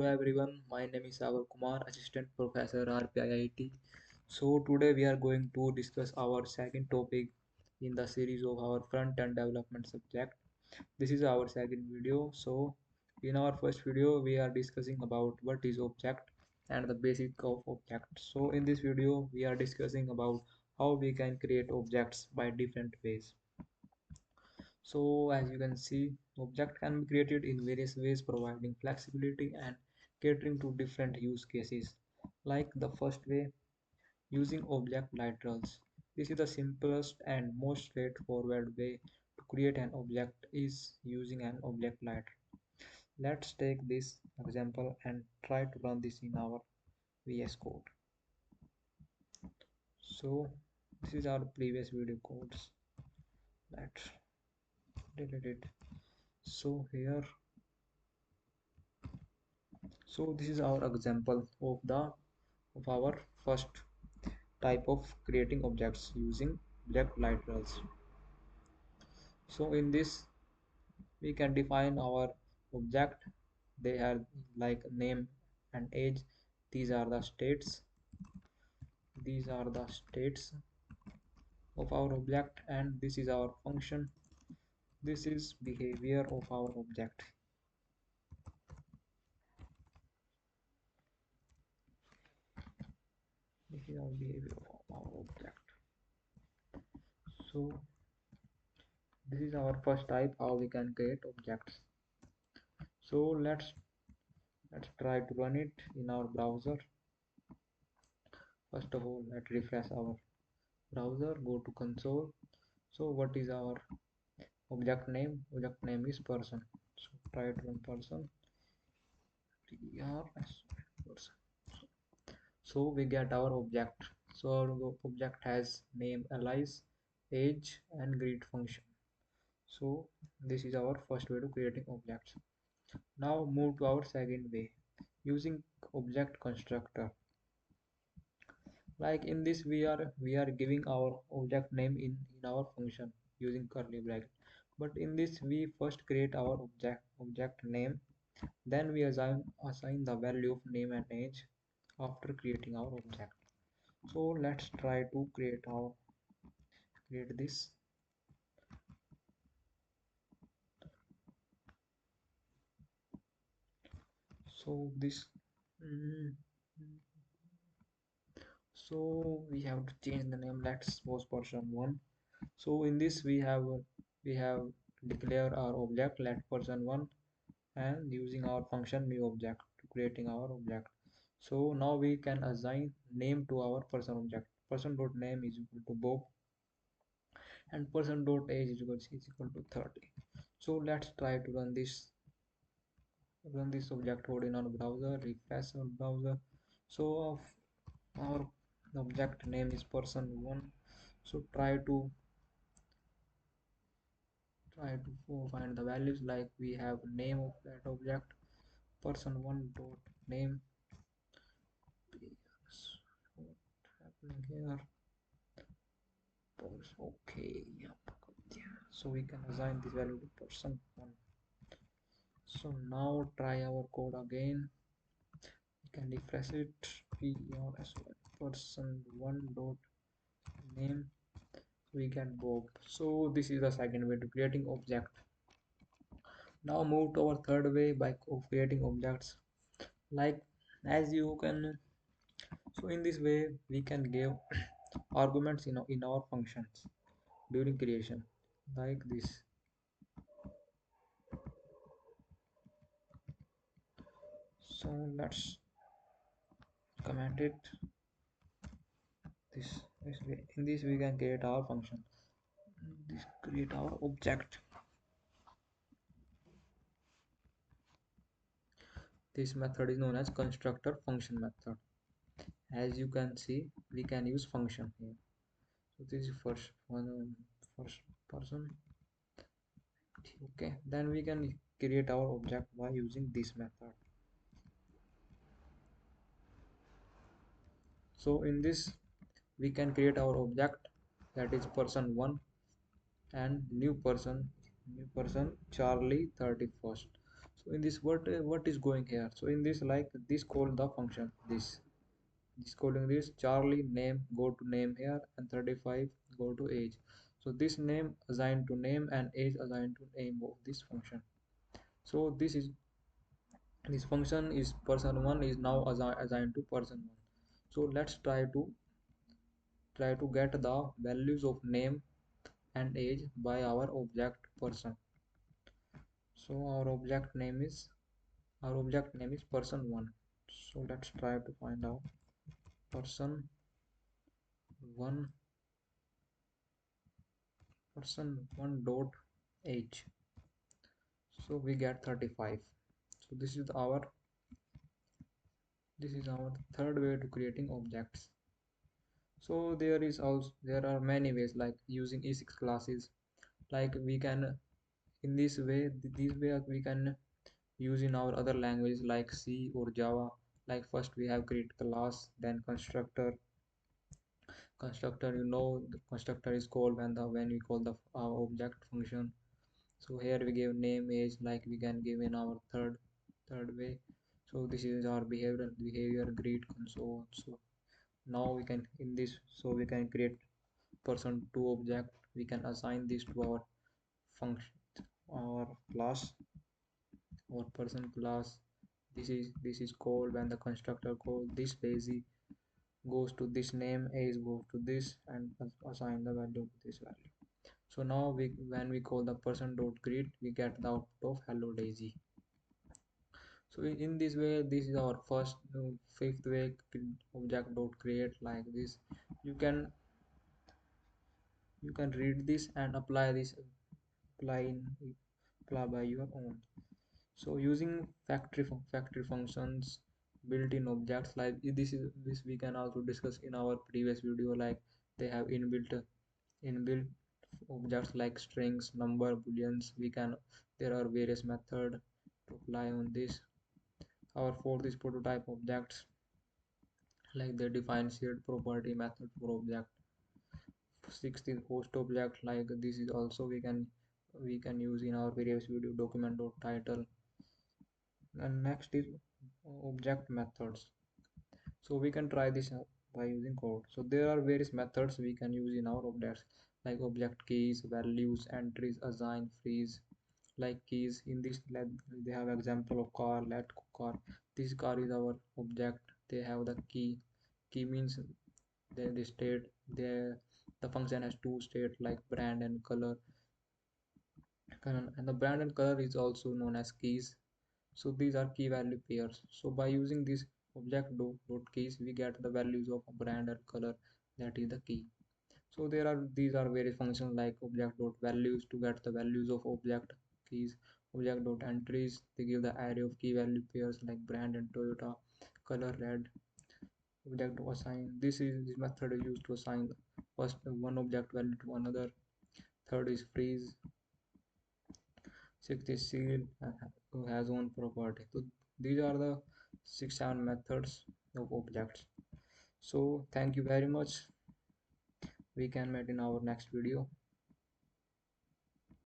Hello everyone, my name is Sagar Kumar, Assistant Professor RPIIT. So today we are going to discuss our second topic in the series of our front-end development subject. This is our second video. So in our first video we are discussing about what is object and the basic of object. So in this video we are discussing about how we can create objects by different ways. So as you can see, object can be created in various ways, providing flexibility and catering to different use cases. Like the first way, using object literals. This is the simplest and most straightforward way to create an object is using an object literal. Let's take this example and try to run this in our VS Code. So this is our previous video codes. Let's delete it. So here So this is our example of our first type of creating objects using object literals. So in this we can define our object. They are like name and age. These are the states. These are the states of our object, and this is our function. This is behavior of our object. This is our behavior of our object. So this is our first type how we can create objects. So let's try to run it in our browser. First of all, let's refresh our browser, go to console. So what is our object name? Object name is person. So try to run person. Person. So we get our object. So our object has name, alias, age, and greet function. So this is our first way to creating objects. Now move to our second way, using object constructor. Like in this we are giving our object name in our function using curly bracket, but in this we first create our object name, then we assign the value of name and age after creating our object. So let's try to create this. So this mm, so we have to change the name. Let's suppose person1. So in this we have declare our object let person1 and using our function new object to creating our object. So now we can assign name to our person object. Person dot name is equal to Bob and person dot age is equal to 30. So let's try to run this object code in our browser, refresh our browser. So our object name is person1. So try to find the values, like we have name of that object person1 dot name. What happening here? Okay, yep. Yeah. So we can assign this value to person1. So now try our code again. We can refresh it. person1 dot name. We get Bob. So this is the second way to creating object. Now move to our third way by of creating objects. Like as you can, so in this way we can give arguments in our functions during creation, like this. So let's comment it this way. In this we can create our function, this create our object. This method is known as constructor function method. As you can see, we can use function here. So this is first person. Okay, then we can create our object by using this method. So in this we can create our object, that is person1 and new person Charlie 31st. So in this, what is going here? So in this, like this call the function, this calling this Charlie name, go to name here, and 35 go to age. So this name assigned to name and age assigned to name of this function. So this function is person 1 is now assigned to person 1. So let's try to get the values of name and age by our object person. So our object name is person 1. So let's try to find out person 1, person 1 dot age. So we get 35. So this is our third way to creating objects. So there are many ways like using E6 classes. Like we can in this way this way we can use in our other languages like C or Java. Like first we have create class, then constructor. You know, the constructor is called when we call the object function. So here we give name age, like we can give in our third way. So this is our behavior greet console. So now we can in this, so we can create person to object. We can assign this to our function, our class, our person class. This is called when the constructor call this lazy goes to this name, age goes to this, and assign the value to this value. So now when we call the person dot greet, we get the output of hello daisy. So in this way, this is our first fifth way, object dot create like this. You can you can read this and apply in apply by your own. So using factory functions, built-in objects, like this we can also discuss in our previous video. Like they have inbuilt objects like strings, number, booleans. There are various methods to apply on this. Our fourth is prototype objects, like they define shared property method for object. Sixth is host object, like this is also we can use in our various video document or title. And next is object methods. So we can try this by using code. So there are various methods we can use in our objects, like object keys, values, entries, assign, freeze. Like keys in this, they have example of car, let car. This car is our object. They have the key means they state the function has two state like brand and color. And the brand and color is also known as keys. So these are key value pairs. So by using this object dot keys, we get the values of brand and color, that is the key. So these are various functions like object dot values to get the values of object keys, object dot entries, they give the array of key value pairs like brand and Toyota, color red. Object to assign, this method is used to assign first one object value to another. Third is freeze. Sixth is seal, who has own property. So these are the 6 7 methods of objects. So thank you very much. We can meet in our next video.